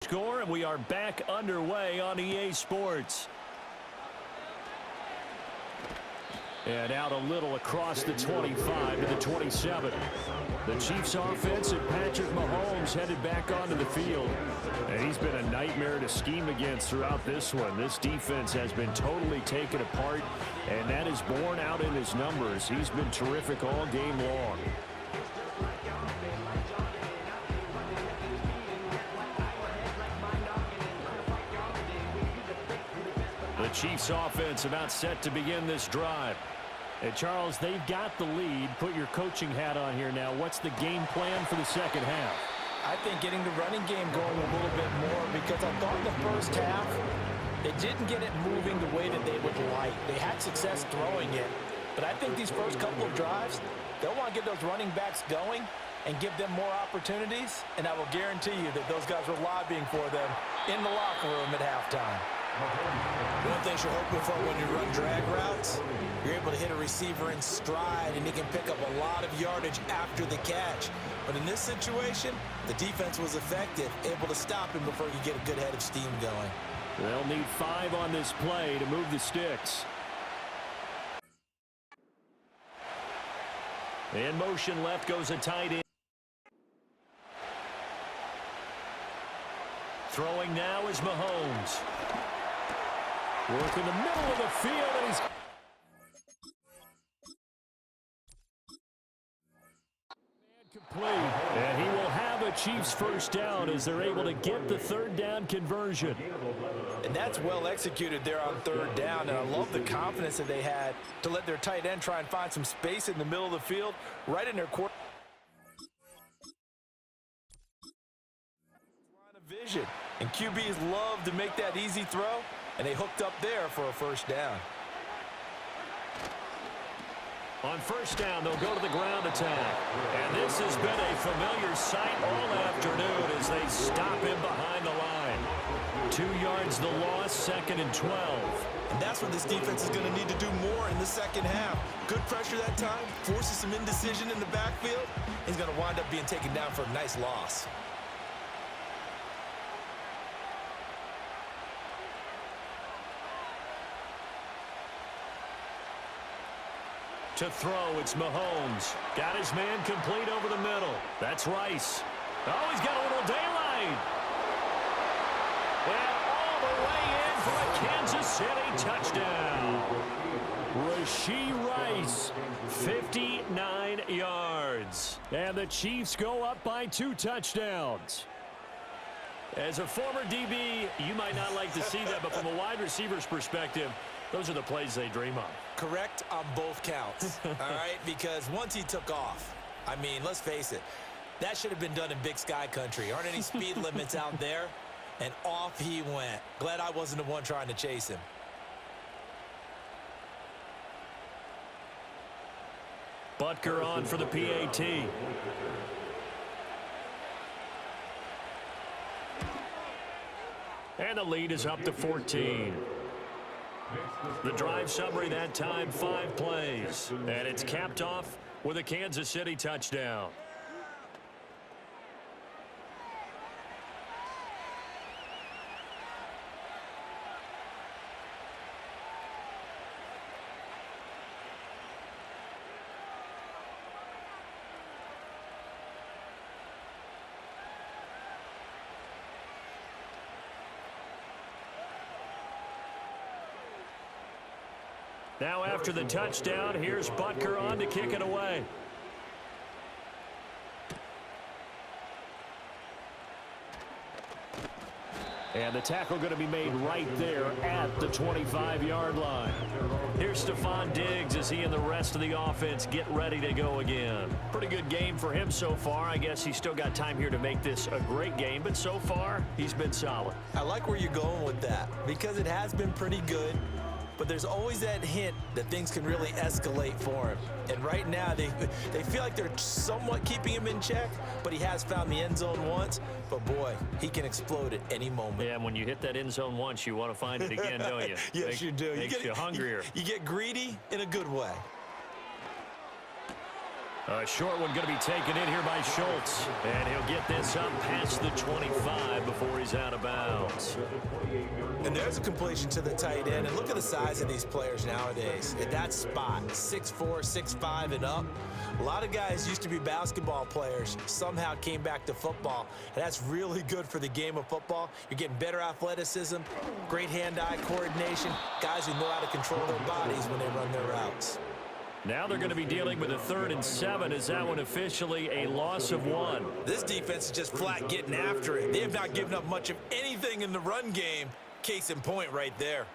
Score, and we are back underway on EA Sports. And out a little across the 25 to the 27. The Chiefs offense and Patrick Mahomes headed back onto the field. And he's been a nightmare to scheme against throughout this one. This defense has been totally taken apart, and that is borne out in his numbers. He's been terrific all game long. The Chiefs offense about set to begin this drive. And Charles, they've got the lead. Put your coaching hat on here now. What's the game plan for the second half? I think getting the running game going a little bit more, because I thought in the first half they didn't get it moving the way that they would like. They had success throwing it, but I think these first couple of drives, they'll want to get those running backs going and give them more opportunities, and I will guarantee you that those guys were lobbying for them in the locker room at halftime. One of the things you're hoping for when you run drag routes, you're able to hit a receiver in stride, and he can pick up a lot of yardage after the catch. But in this situation, the defense was effective, able to stop him before he could get a good head of steam going. They'll need 5 on this play to move the sticks. In motion left goes a tight end. Throwing now is Mahomes. Work in the middle of the field, and he's complete. And he will have a Chiefs first down as they're able to get the third down conversion. And that's well executed there on third down, and I love the confidence that they had to let their tight end try and find some space in the middle of the field, right in their court line of vision. And QBs love to make that easy throw, and they hooked up there for a first down. On first down, they'll go to the ground attack. And this has been a familiar sight all afternoon as they stop him behind the line. 2 yards the loss, 2nd and 12. And that's what this defense is going to need to do more in the second half. Good pressure that time, forces some indecision in the backfield. He's going to wind up being taken down for a nice loss. To throw, it's Mahomes. Got his man complete over the middle. That's Rice. Oh, he's got a little daylight. And all the way in for a Kansas City touchdown. Rashee Rice, 59 yards. And the Chiefs go up by 2 touchdowns. As a former DB, you might not like to see that, but from a wide receiver's perspective, those are the plays they dream of. Correct on both counts, all right? Because once he took off, I mean, let's face it, that should have been done in Big Sky country. Aren't any speed limits out there? And off he went. Glad I wasn't the one trying to chase him. Butker on for the PAT. And the lead is up to 14. The drive summary that time, 5 plays. And it's capped off with a Kansas City touchdown. Now after the touchdown, here's Butker on to kick it away. And the tackle going to be made right there at the 25-yard line. Here's Stephon Diggs as he and the rest of the offense get ready to go again. Pretty good game for him so far. I guess he's still got time here to make this a great game, but so far he's been solid. I like where you're going with that because it has been pretty good. But there's always that hint that things can really escalate for him. And right now, they feel like they're somewhat keeping him in check, but he has found the end zone once. But, boy, he can explode at any moment. Yeah, and when you hit that end zone once, you want to find it again, don't you? Yes, you do. Makes you hungrier. You get greedy in a good way. A short one going to be taken in here by Schultz. And he'll get this up past the 25 before he's out of bounds. And there's a completion to the tight end. And look at the size of these players nowadays. At that spot, 6'4", 6'5", and up. A lot of guys used to be basketball players, somehow came back to football. And that's really good for the game of football. You're getting better athleticism, great hand-eye coordination, guys who know how to control their bodies when they run their routes. Now they're going to be dealing with a 3rd and 7. Is that one officially a loss of 1? This defense is just flat getting after it. They have not given up much of anything in the run game. Case in point right there.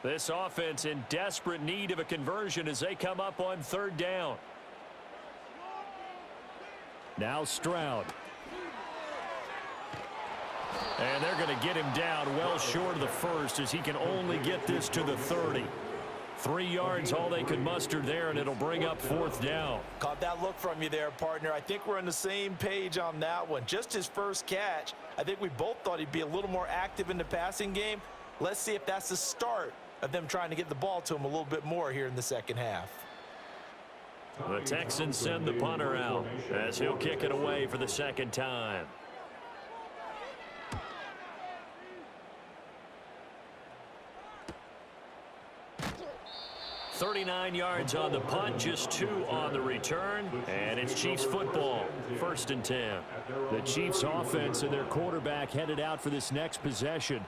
This offense in desperate need of a conversion as they come up on 3rd down. Now Stroud. And they're going to get him down well short of the 1st as he can only get this to the 30. 3 yards, all they could muster there, and it'll bring up 4th down. Caught that look from you there, partner. I think we're on the same page on that one. Just his first catch. I think we both thought he'd be a little more active in the passing game. Let's see if that's the start of them trying to get the ball to him a little bit more here in the second half. The Texans send the punter out as he'll kick it away for the 2nd time. 39 yards on the punt, just 2 on the return, and it's Chiefs football, 1st and 10. The Chiefs offense and their quarterback headed out for this next possession.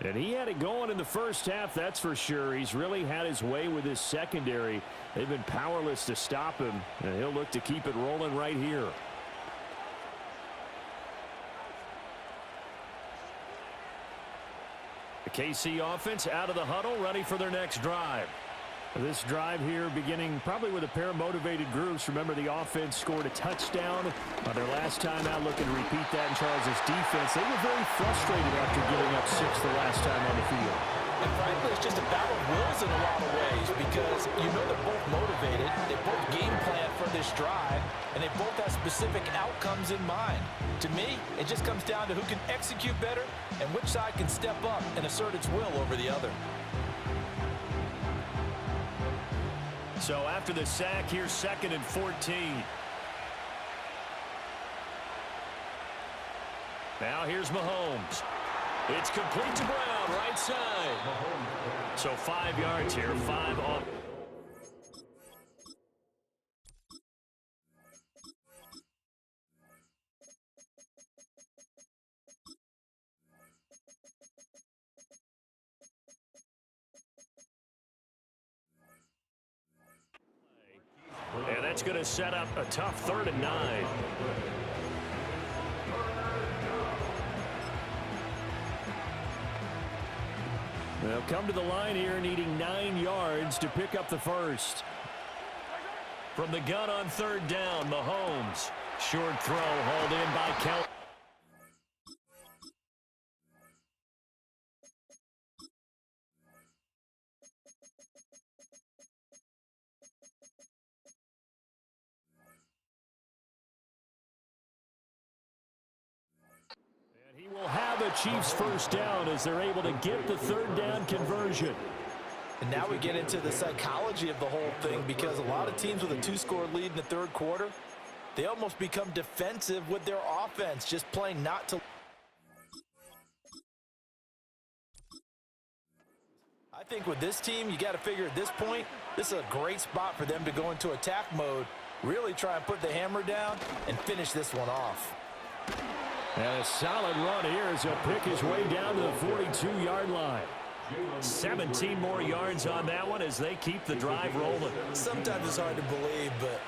And he had it going in the first half, that's for sure. He's really had his way with his secondary. They've been powerless to stop him, and he'll look to keep it rolling right here. The KC offense out of the huddle, ready for their next drive. This drive here beginning probably with a pair of motivated groups. Remember, the offense scored a touchdown on their last time out, looking to repeat that in Charles' defense. They were very frustrated after giving up 6 the last time on the field. And frankly, it's just a battle of wills in a lot of ways because you know they're both motivated. They both game plan for this drive, and they both have specific outcomes in mind. To me, it just comes down to who can execute better and which side can step up and assert its will over the other. So after the sack, here's 2nd and 14. Now here's Mahomes. It's complete to Brown, right side. So 5 yards here, 5 on. And that's going to set up a tough 3rd and 9. They'll come to the line here needing 9 yards to pick up the first. From the gun on 3rd down, Mahomes. Short throw hauled in by Kelly. He will have a Chiefs first down as they're able to get the 3rd down conversion. And now we get into the psychology of the whole thing because a lot of teams with a 2-score lead in the 3rd quarter, they almost become defensive with their offense, just playing not to. I think with this team, you got to figure at this point, this is a great spot for them to go into attack mode, really try and put the hammer down and finish this one off. And a solid run here as he'll pick his way down to the 42-yard line. 17 more yards on that one as they keep the drive rolling. Sometimes it's hard to believe, but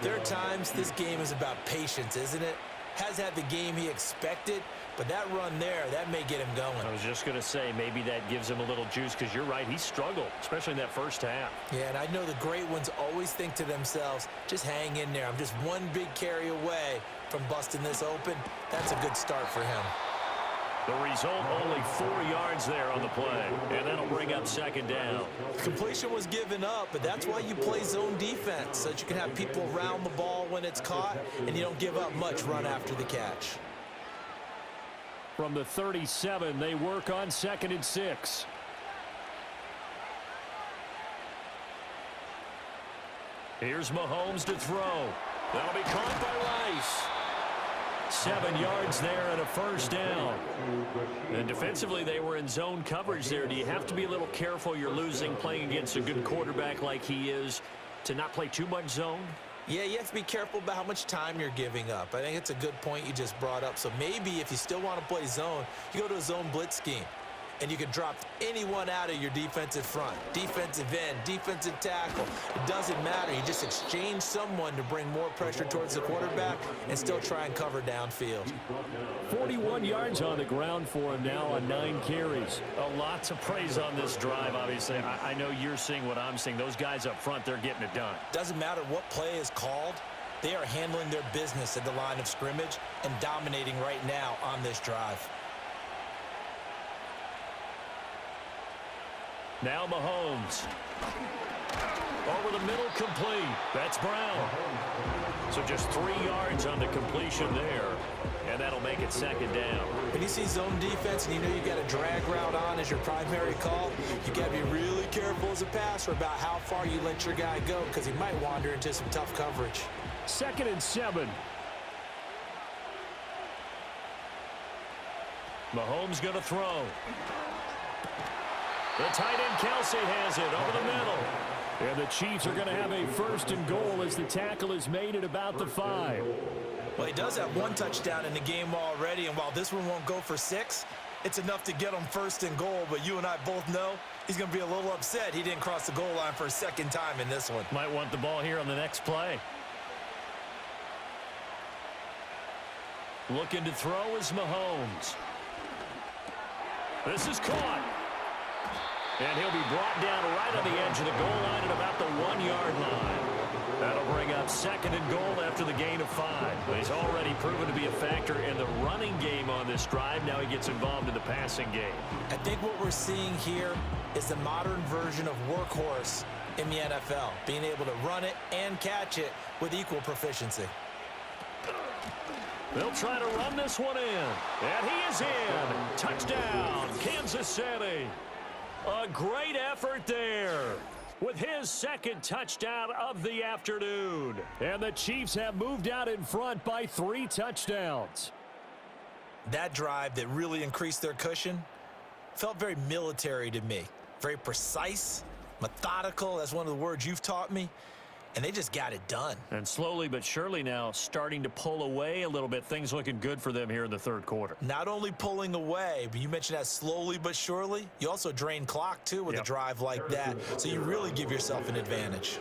there are times this game is about patience, isn't it? Has had the game he expected, but that run there, that may get him going. I was just going to say, maybe that gives him a little juice because you're right, he struggled, especially in that first half. Yeah, and I know the great ones always think to themselves, just hang in there. I'm just one big carry away from busting this open. That's a good start for him. The result, only 4 yards there on the play, and that'll bring up 2nd down. Completion was given up, but that's why you play zone defense, so that you can have people around the ball when it's caught, and you don't give up much run after the catch. From the 37, they work on 2nd and 6. Here's Mahomes to throw. That'll be caught by Rice. 7 yards there and a first down. And defensively, they were in zone coverage there. Do you have to be a little careful? You're losing playing against a good quarterback like he is to not play too much zone? Yeah, you have to be careful about how much time you're giving up. I think it's a good point you just brought up. So maybe if you still want to play zone, you go to a zone blitz scheme. And you can drop anyone out of your defensive front, defensive end, defensive tackle. It doesn't matter. You just exchange someone to bring more pressure towards the quarterback and still try and cover downfield. 41 yards on the ground for him now on 9 carries. Lots of praise on this drive, obviously. I know you're seeing what I'm seeing. Those guys up front, they're getting it done. Doesn't matter what play is called. They are handling their business at the line of scrimmage and dominating right now on this drive. Now Mahomes. Over the middle, complete. That's Brown. So just 3 yards on the completion there. And that'll make it second down. When you see zone defense and you know you got a drag route on as your primary call, you got to be really careful as a passer about how far you let your guy go because he might wander into some tough coverage. 2nd and 7. Mahomes going to throw. The tight end Kelsey has it over the middle. And the Chiefs are going to have a 1st and goal as the tackle is made at about the 5. Well, he does have 1 touchdown in the game already, and while this one won't go for 6, it's enough to get him 1st and goal. But you and I both know he's going to be a little upset he didn't cross the goal line for a 2nd time in this one. Might want the ball here on the next play. Looking to throw is Mahomes. This is caught. And he'll be brought down right on the edge of the goal line at about the 1-yard line. That'll bring up 2nd and goal after the gain of 5. But he's already proven to be a factor in the running game on this drive. Now he gets involved in the passing game. I think what we're seeing here is the modern version of workhorse in the NFL, being able to run it and catch it with equal proficiency. They'll try to run this one in. And he is in. Touchdown, Kansas City. A great effort there with his 2nd touchdown of the afternoon. And the Chiefs have moved out in front by 3 touchdowns. That drive that really increased their cushion felt very military to me. Very precise, methodical. That's one of the words you've taught me. And they just got it done. And slowly but surely now starting to pull away a little bit. Things looking good for them here in the 3rd quarter. Not only pulling away, but you mentioned that slowly but surely. You also drain clock, too, with a drive like that. So you really give yourself an advantage.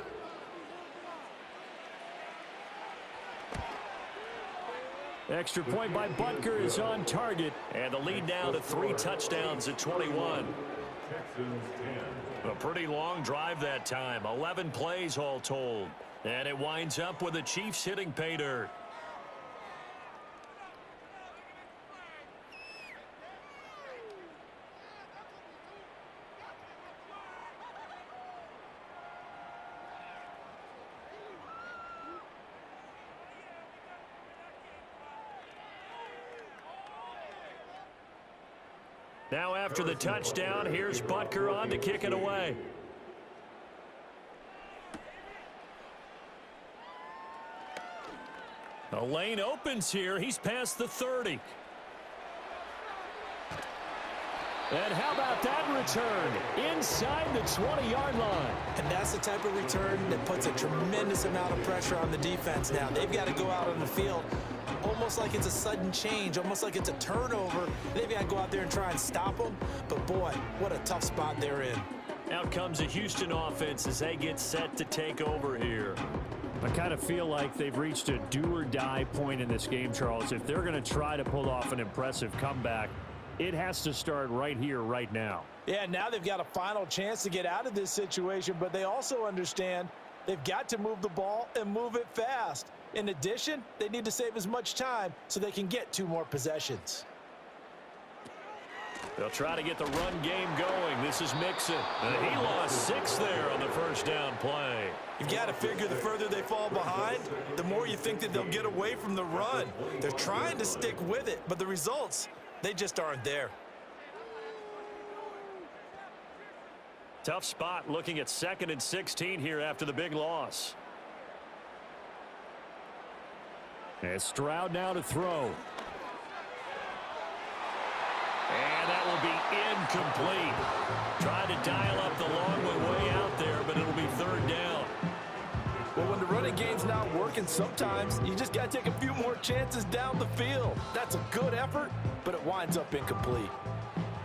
Extra point by Butker is on target. And the lead now to 3 touchdowns at 21. A pretty long drive that time. 11 plays all told. And it winds up with the Chiefs hitting pay dirt. Now after the touchdown, here's Butker on to kick it away. A lane opens here. He's past the 30. And how about that return? Inside the 20-yard line. And that's the type of return that puts a tremendous amount of pressure on the defense now. They've got to go out on the field almost like it's a sudden change, almost like it's a turnover. They've got to go out there and try and stop them. But, boy, what a tough spot they're in. Out comes a Houston offense as they get set to take over here. I kind of feel like they've reached a do-or-die point in this game, Charles. If they're going to try to pull off an impressive comeback, it has to start right here, right now. Yeah, now they've got a final chance to get out of this situation, but they also understand they've got to move the ball and move it fast. In addition, they need to save as much time so they can get 2 more possessions. They'll try to get the run game going. This is Mixon. And he lost 6 there on the first down play. You've got to figure the further they fall behind, the more you think that they'll get away from the run. They're trying to stick with it, but the results, they just aren't there. Tough spot looking at 2nd and 16 here after the big loss. And Stroud now to throw. And that will be incomplete. Tried to dial up the long one way out there, but it'll be third down. Well, when the running game's not working, sometimes you just got to take a few more chances down the field. That's a good effort, but it winds up incomplete.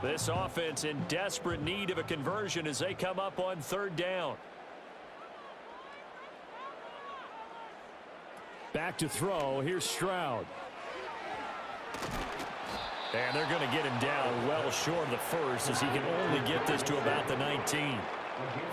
This offense in desperate need of a conversion as they come up on third down. Back to throw. Here's Stroud. And they're going to get him down well short of the first as he can only get this to about the 19.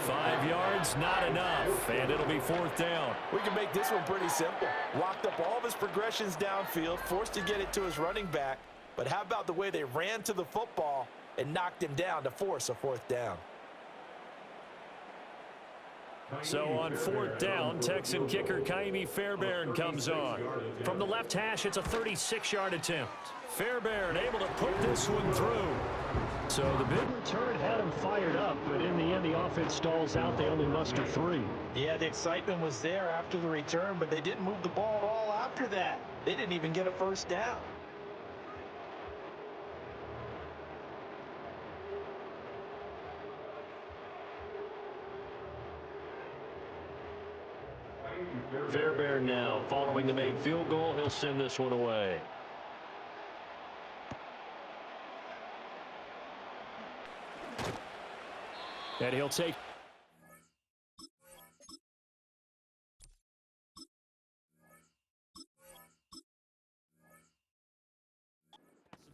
5 yards, not enough, and it'll be fourth down. We can make this one pretty simple. Locked up all of his progressions downfield, forced to get it to his running back. But how about the way they ran to the football and knocked him down to force a fourth down? So on fourth down, Texan kicker Kaimi Fairbairn comes on. From the left hash, it's a 36-yard attempt. Fairbairn able to put this one through. So the big return had him fired up, but in the end, the offense stalls out. They only muster 3. Yeah, the excitement was there after the return, but they didn't move the ball at all after that. They didn't even get a first down. Fairbairn now following the made field goal. He'll send this one away. And he'll take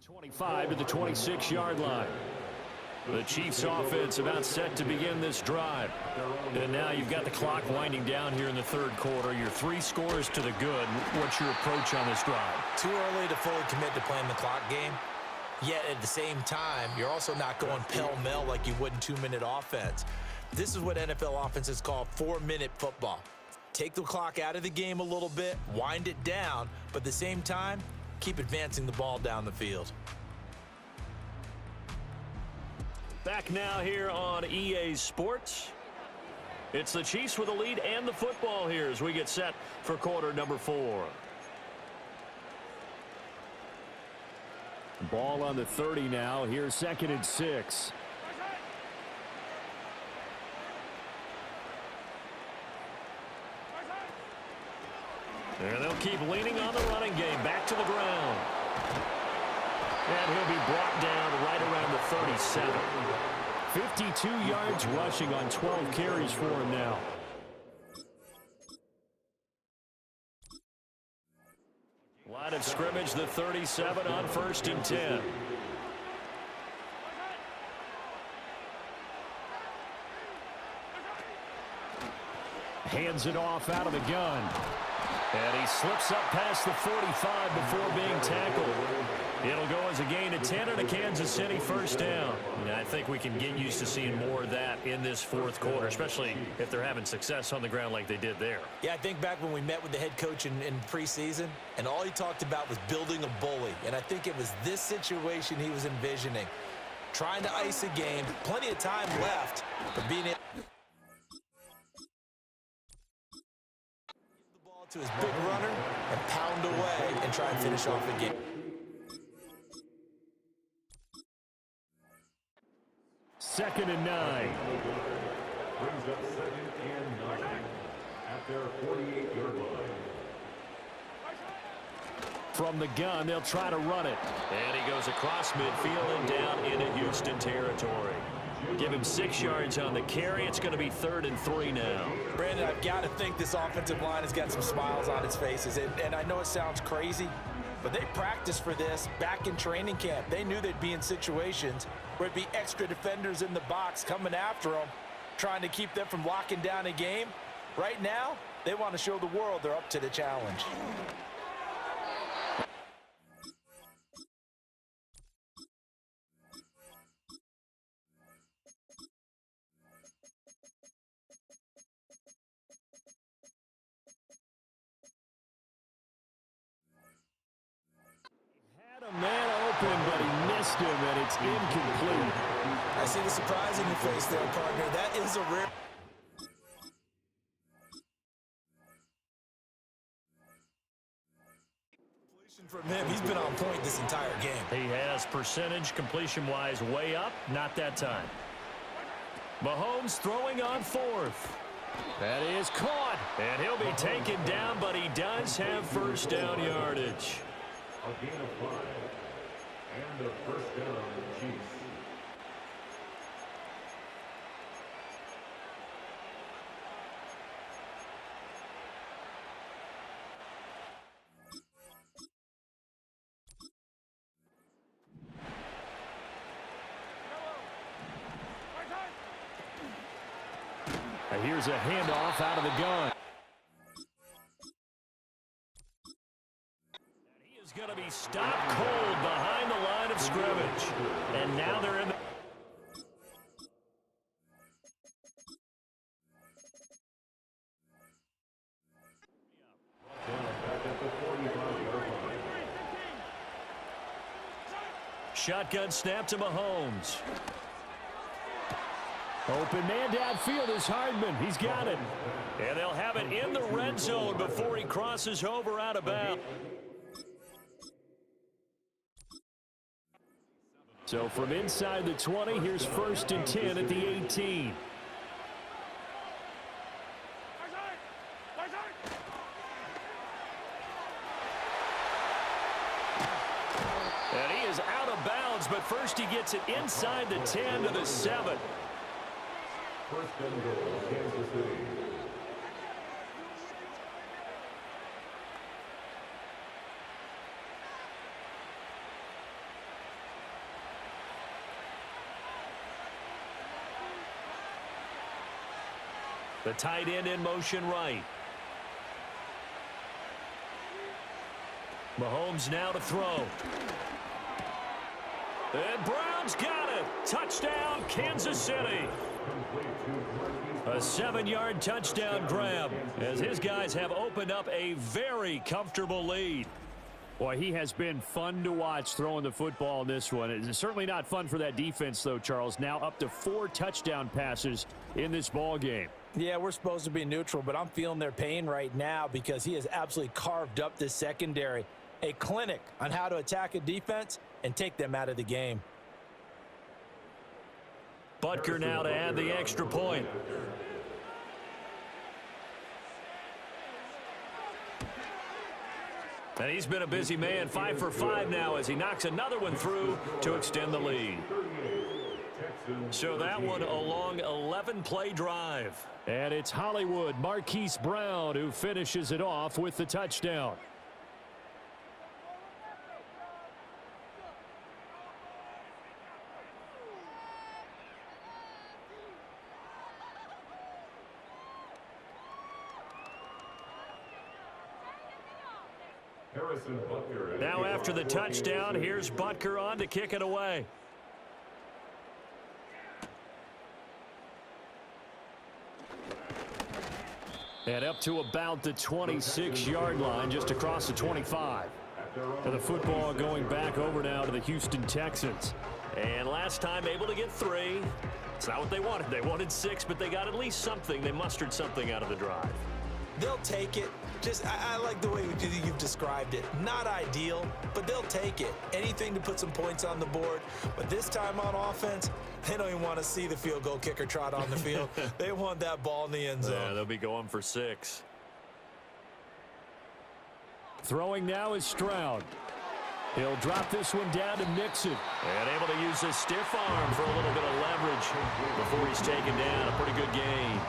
25 to the 26-yard line. The Chiefs offense about set to begin this drive. And now you've got the clock winding down here in the third quarter. Your 3 scores to the good. What's your approach on this drive? Too early to fully commit to playing the clock game. Yet at the same time, you're also not going pell-mell like you would in 2-minute offense. This is what NFL offenses call 4-minute football. Take the clock out of the game a little bit, wind it down, but at the same time, keep advancing the ball down the field. Back now here on EA Sports. It's the Chiefs with the lead and the football here as we get set for quarter number 4. Ball on the 30 now. Here's 2nd and 6. And they'll keep leaning on the running game. Back to the ground. And he'll be brought down right around the 37. 52 yards rushing on 12 carries for him now. Line of scrimmage, the 37 on 1st and 10. Hands it off out of the gun. And he slips up past the 45 before being tackled. It'll go as a gain of 10 and a Kansas City first down. And I think we can get used to seeing more of that in this fourth quarter, especially if they're having success on the ground like they did there. Yeah, I think back when we met with the head coach in preseason, and all he talked about was building a bully. And I think it was this situation he was envisioning. Trying to ice a game, plenty of time left, but being able the ball to his big runner and pound away and try and finish off the game. 2nd and 9. Brings up 2nd and 9 at their 48-yard line. From the gun, they'll try to run it. And he goes across midfield and down into Houston territory. Give him 6 yards on the carry. It's going to be 3rd and 3 now. Brandon, I've got to think this offensive line has got some smiles on its faces. And I know it sounds crazy, but they practiced for this back in training camp. They knew they'd be in situations where it'd be extra defenders in the box coming after them, trying to keep them from locking down a game. Right now, they want to show the world they're up to the challenge. A man open, but he missed him, and it's incomplete. I see the surprise in your face there, partner. That is a rare. From him, he's been on point this entire game. He has percentage completion-wise way up. Not that time. Mahomes throwing on fourth. That is caught. And he'll be taken down, but he does have first down yardage. A gain of 5. And a first down, Chiefs. And here's a handoff out of the gun. And he is going to be stopped cold behind the line of scrimmage. And now they're in the... Shotgun snap to Mahomes. Open man downfield is Hardman. He's got it. And they'll have it in the red zone before he crosses over out of bounds. So from inside the 20, here's 1st and 10 at the 18. And he is out of bounds, but first he gets it inside the 10 to the 7. First and goal, Kansas City. The tight end in motion right. Mahomes now to throw. And Brown's got it. Touchdown, Kansas City. A 7-yard touchdown grab as his guys have opened up a very comfortable lead. Boy, he has been fun to watch throwing the football in this one. It's certainly not fun for that defense, though, Charles. Now up to 4 touchdown passes in this ball game. Yeah, we're supposed to be neutral, but I'm feeling their pain right now because he has absolutely carved up this secondary. A clinic on how to attack a defense and take them out of the game. Butker now to add the extra point. And he's been a busy man, 5 for 5 now as he knocks another one through to extend the lead. So that one a long 11-play drive. And it's Hollywood Marquise Brown who finishes it off with the touchdown. Now after the touchdown, here's Butker on to kick it away. And up to about the 26-yard line, just across the 25. And the football going back over now to the Houston Texans. And last time able to get 3. It's not what they wanted. They wanted 6, but they got at least something. They mustered something out of the drive. They'll take it. Just, I like the way you've described it. Not ideal, but they'll take it. Anything to put some points on the board. But this time on offense, they don't even want to see the field goal kicker trot on the field. They want that ball in the end zone. Yeah, they'll be going for 6. Throwing now is Stroud. He'll drop this one down to Mixon. And able to use his stiff arm for a little bit of leverage before he's taken down. A pretty good gain.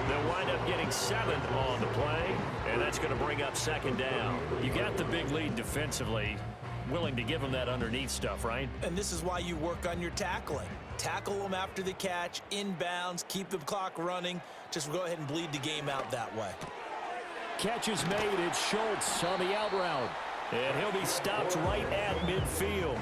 They'll wind up getting 7 on the play, and that's going to bring up 2nd down. You got the big lead defensively. Willing to give them that underneath stuff, right? And this is why you work on your tackling. Tackle them after the catch, inbounds, keep the clock running. Just go ahead and bleed the game out that way. Catch is made. It's Schultz on the out route. And he'll be stopped right at midfield.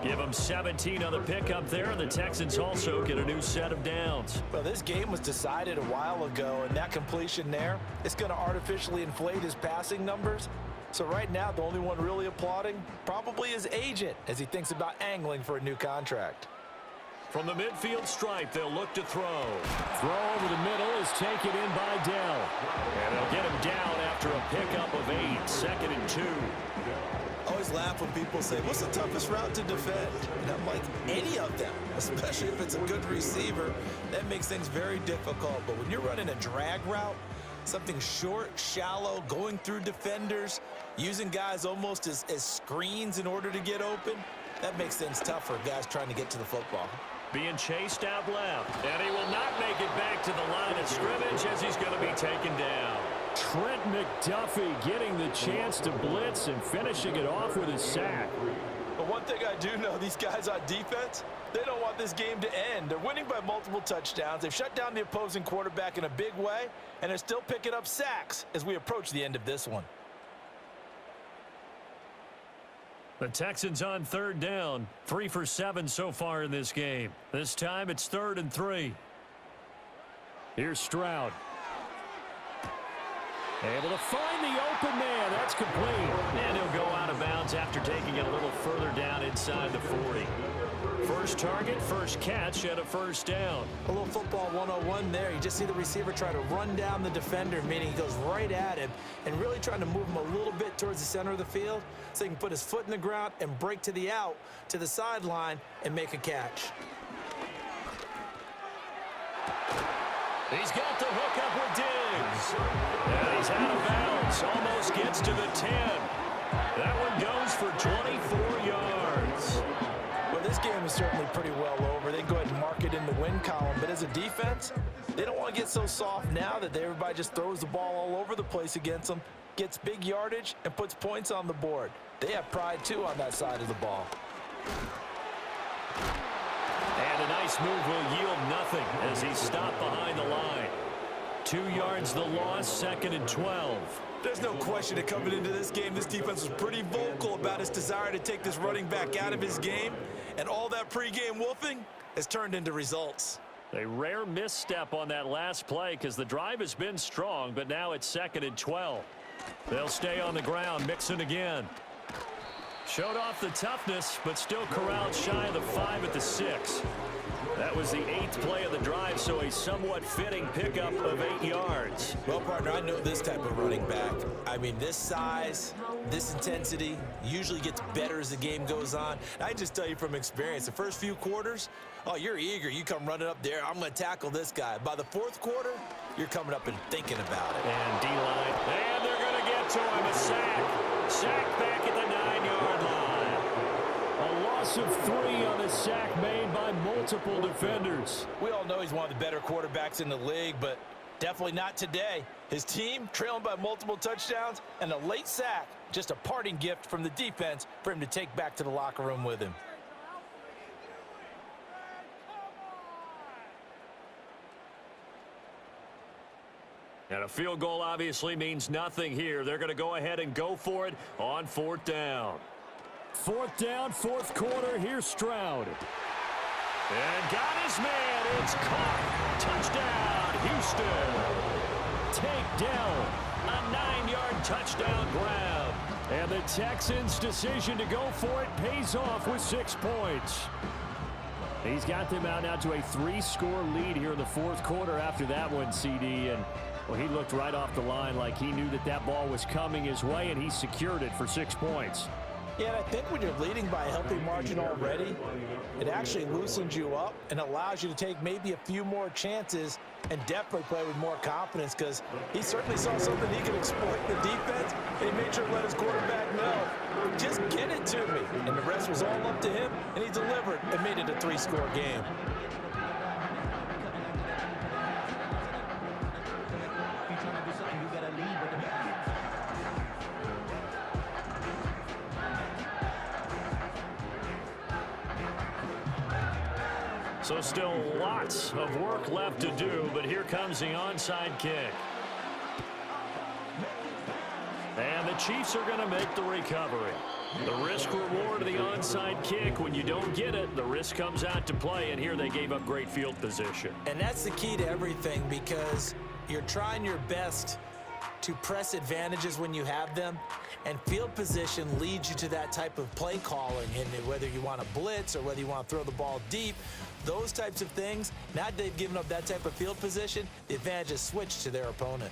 Give them 17 on the pickup there, and the Texans also get a new set of downs. Well, this game was decided a while ago, and that completion there, it's going to artificially inflate his passing numbers. So right now, the only one really applauding probably his agent as he thinks about angling for a new contract. From the midfield stripe, they'll look to throw. Throw over the middle is taken in by Dell. And they'll get him down after a pickup of 8, 2nd and 2. I always laugh when people say, what's the toughest route to defend? And I'm like, any of them, especially if it's a good receiver. That makes things very difficult. But when you're running a drag route, something short, shallow, going through defenders, using guys almost as screens in order to get open, that makes things tough for guys trying to get to the football. Being chased out left, and he will not make it back to the line of scrimmage as he's going to be taken down. Trent McDuffie getting the chance to blitz and finishing it off with a sack. But one thing I do know, these guys on defense, they don't want this game to end. They're winning by multiple touchdowns. They've shut down the opposing quarterback in a big way, and they're still picking up sacks as we approach the end of this one. The Texans on 3rd down, 3 for 7 so far in this game. This time it's 3rd and 3. Here's Stroud. Able to find the open man. That's complete. And he'll go out of bounds after taking it a little further down inside the 40. First target, first catch, and a 1st down. A little football 101 there. You just see the receiver try to run down the defender, meaning he goes right at him and really trying to move him a little bit towards the center of the field so he can put his foot in the ground and break to the out, to the sideline, and make a catch. He's got the hook up with Diggs. And he's out of bounds. Almost gets to the 10. That one goes for 24 yards. Well, this game is certainly pretty well over. They go ahead and mark it in the win column. But as a defense, they don't want to get so soft now that everybody just throws the ball all over the place against them, gets big yardage, and puts points on the board. They have pride, too, on that side of the ball. And a nice move will yield nothing as he's stopped behind the line. 2 yards the loss, 2nd and 12. There's no question that coming into this game, this defense was pretty vocal about his desire to take this running back out of his game. And all that pregame wolfing has turned into results. A rare misstep on that last play because the drive has been strong, but now it's 2nd and 12. They'll stay on the ground, Mixon again. Showed off the toughness, but still corralled shy of the 5 at the 6. That was the 8th play of the drive, so a somewhat fitting pickup of 8 yards. Well, partner, I know this type of running back. I mean, this size, this intensity usually gets better as the game goes on. I just tell you from experience, the first few quarters, oh, you're eager. You come running up there, I'm going to tackle this guy. By the 4th quarter, you're coming up and thinking about it. And D-line, and they're going to get to him. A sack. Sack back at the 9-yard line. A loss of 3 on a sack made by multiple defenders. We all know he's one of the better quarterbacks in the league, but definitely not today. His team trailing by multiple touchdowns and a late sack, just a parting gift from the defense for him to take back to the locker room with him. And a field goal obviously means nothing here. They're going to go ahead and go for it on 4th down. 4th down, 4th quarter. Here's Stroud. And got his man. It's caught. Touchdown, Houston. Take down. A 9-yard touchdown grab. And the Texans' decision to go for it pays off with 6 points. He's got them out now to a 3-score lead here in the 4th quarter after that one, CD. And well, he looked right off the line like he knew that that ball was coming his way, and he secured it for 6 points. Yeah, and I think when you're leading by a healthy margin already, it actually loosens you up and allows you to take maybe a few more chances and definitely play with more confidence because he certainly saw something he could exploit in the defense, and he made sure to let his quarterback know, just get it to me. And the rest was all up to him, and he delivered and made it a 3-score game. So still lots of work left to do, but here comes the onside kick. And the Chiefs are going to make the recovery. The risk-reward of the onside kick, when you don't get it, the risk comes out to play, and here they gave up great field position. And that's the key to everything because you're trying your best to press advantages when you have them, and field position leads you to that type of play calling. And whether you want to blitz or whether you want to throw the ball deep, those types of things, now that they've given up that type of field position, the advantage is switched to their opponent.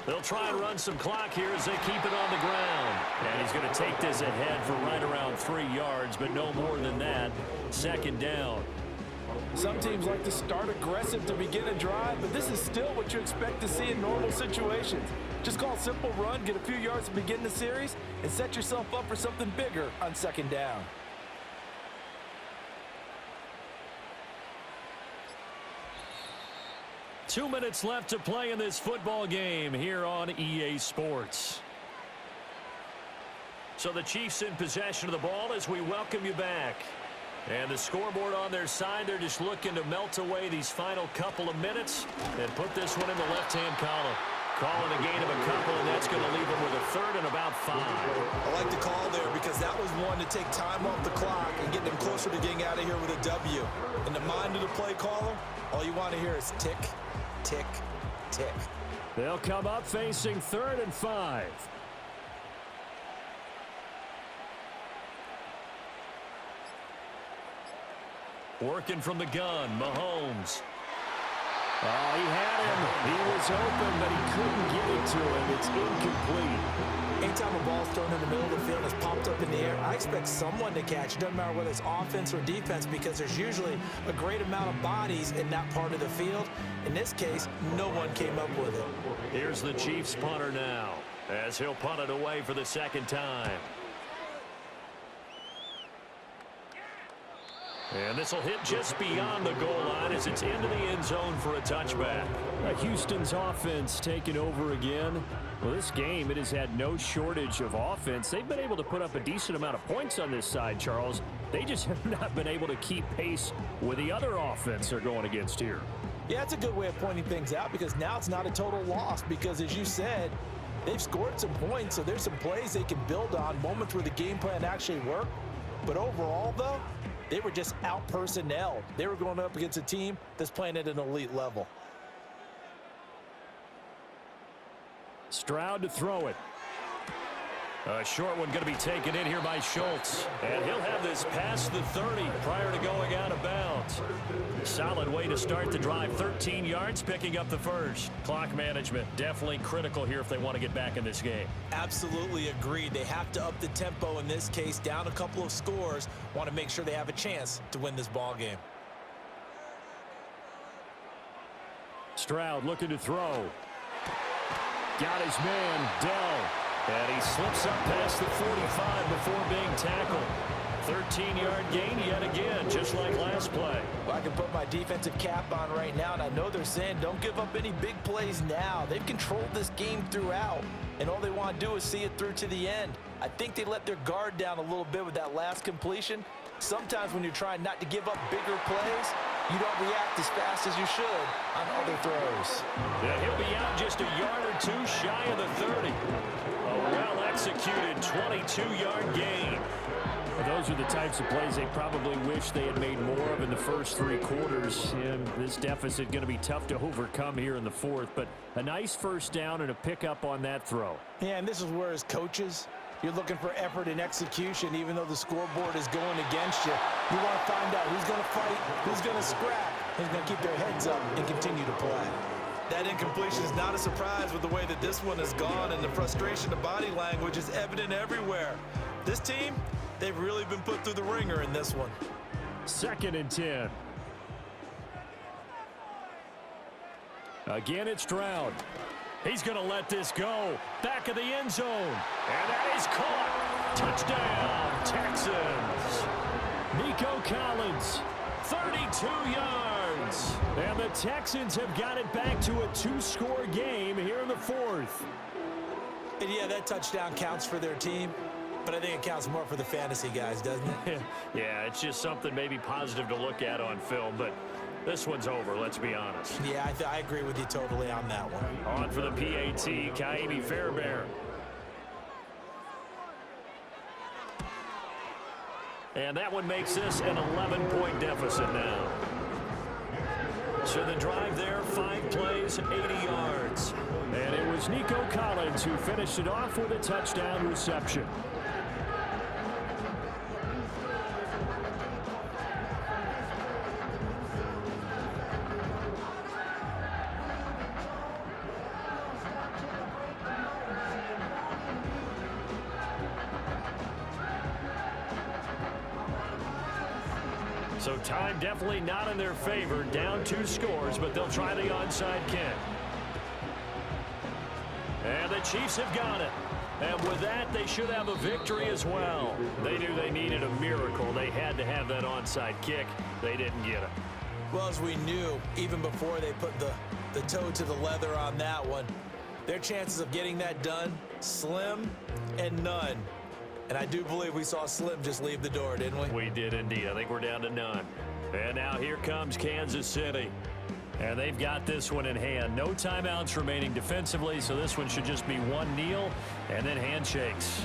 They'll try and run some clock here as they keep it on the ground. And he's going to take this ahead for right around 3 yards, but no more than that. Second down. Some teams like to start aggressive to begin a drive, but this is still what you expect to see in normal situations. Just call a simple run, get a few yards to begin the series, and set yourself up for something bigger on second down. Two minutes left to play in this football game here on EA Sports. So the Chiefs in possession of the ball as we welcome you back. And the scoreboard on their side, they're just looking to melt away these final couple of minutes and put this one in the left-hand column. Calling a gain of a couple, and that's going to leave them with a third and about 5. I like the call there because that was one to take time off the clock and get them closer to getting out of here with a W. In the mind of the play caller, all you want to hear is tick, tick, tick. They'll come up facing 3rd and 5. Working from the gun, Mahomes. Oh, he had him. He was open, but he couldn't get it to him. It's incomplete. Anytime a ball's thrown in the middle of the field and it's popped up in the air, I expect someone to catch. It doesn't matter whether it's offense or defense because there's usually a great amount of bodies in that part of the field. In this case, no one came up with it. Here's the Chiefs punter now as he'll punt it away for the second time. And this will hit just beyond the goal line as it's into the end zone for a touchback. Houston's offense taking over again. Well, this game, it has had no shortage of offense. They've been able to put up a decent amount of points on this side, Charles. They just have not been able to keep pace with the other offense they're going against here. Yeah, that's a good way of pointing things out because now it's not a total loss because, as you said, they've scored some points, so there's some plays they can build on, moments where the game plan actually worked. But overall, though, they were just out-personnelled. They were going up against a team that's playing at an elite level. Stroud to throw it. A short one going to be taken in here by Schultz. And he'll have this past the 30 prior to going out of bounds. Solid way to start the drive. 13 yards, picking up the first. Clock management definitely critical here if they want to get back in this game. Absolutely agreed. They have to up the tempo in this case, down a couple of scores. Want to make sure they have a chance to win this ball game. Stroud looking to throw. Got his man, Dell. And he slips up past the 45 before being tackled. 13-yard gain yet again, just like last play. Well, I can put my defensive cap on right now, and I know they're saying don't give up any big plays now. They've controlled this game throughout, and all they want to do is see it through to the end. I think they let their guard down a little bit with that last completion. Sometimes when you're trying not to give up bigger plays, you don't react as fast as you should on other throws. Yeah, he'll be out just a yard or two shy of the 30. A well-executed 22-yard gain. Those are the types of plays they probably wish they had made more of in the first 3 quarters. And this deficit going to be tough to overcome here in the 4th. But a nice first down and a pickup on that throw. Yeah, and this is where as coaches, you're looking for effort and execution, even though the scoreboard is going against you. You want to find out who's going to fight, who's going to scrap, who's going to keep their heads up and continue to play. That incompletion is not a surprise with the way that this one has gone, and the frustration of body language is evident everywhere. This team, they've really been put through the ringer in this one. 2nd and 10. Again, it's Stroud. He's going to let this go. Back of the end zone. And that is caught. Touchdown, Texans. Nico Collins, 32 yards. yards. And the Texans have got it back to a 2-score game here in the fourth. And yeah, that touchdown counts for their team, but I think it counts more for the fantasy guys, doesn't it? Yeah, it's just something maybe positive to look at on film, but this one's over, let's be honest. Yeah, I agree with you totally on that one. On for the PAT, Kaimi Fairbairn. And that one makes this an 11-point deficit now. So the drive there, 5 plays, 80 yards. And it was Nico Collins who finished it off with a touchdown reception. So time definitely not in their favor. Down 2 scores, but they'll try the onside kick. And the Chiefs have got it. And with that, they should have a victory as well. They knew they needed a miracle. They had to have that onside kick. They didn't get it. Well, as we knew, even before they put the toe to the leather on that one, their chances of getting that done, slim and none. And I do believe we saw Slim just leave the door, didn't we? We did indeed. I think we're down to none. And now here comes Kansas City. And they've got this one in hand. No timeouts remaining defensively, so this one should just be one kneel and then handshakes.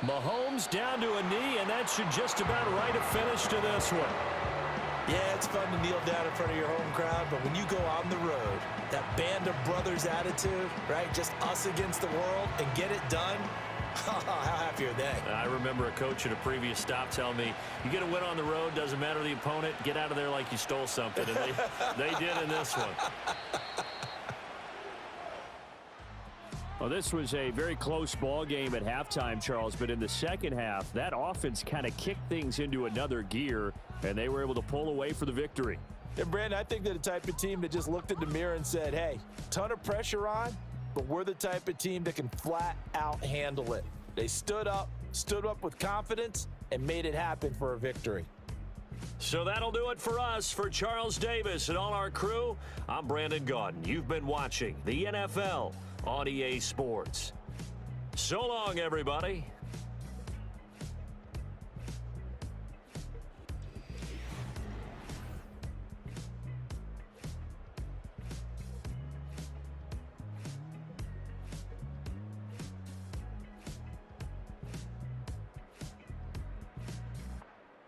Mahomes down to a knee, and that should just about write a finish to this one. Yeah, it's fun to kneel down in front of your home crowd, but when you go on the road, that band of brothers attitude, right, just us against the world, and get it done, how happy are they? I remember a coach at a previous stop telling me, you get a win on the road, doesn't matter the opponent, get out of there like you stole something, and they did in this one. Well, this was a very close ball game at halftime, Charles, but in the second half, that offense kind of kicked things into another gear, and they were able to pull away for the victory. And, Brandon, I think they're the type of team that just looked in the mirror and said, hey, ton of pressure on, but we're the type of team that can flat out handle it. They stood up with confidence, and made it happen for a victory. So that'll do it for us. For Charles Davis and all our crew, I'm Brandon Gaudin. You've been watching the NFL on EA Sports. So long, everybody.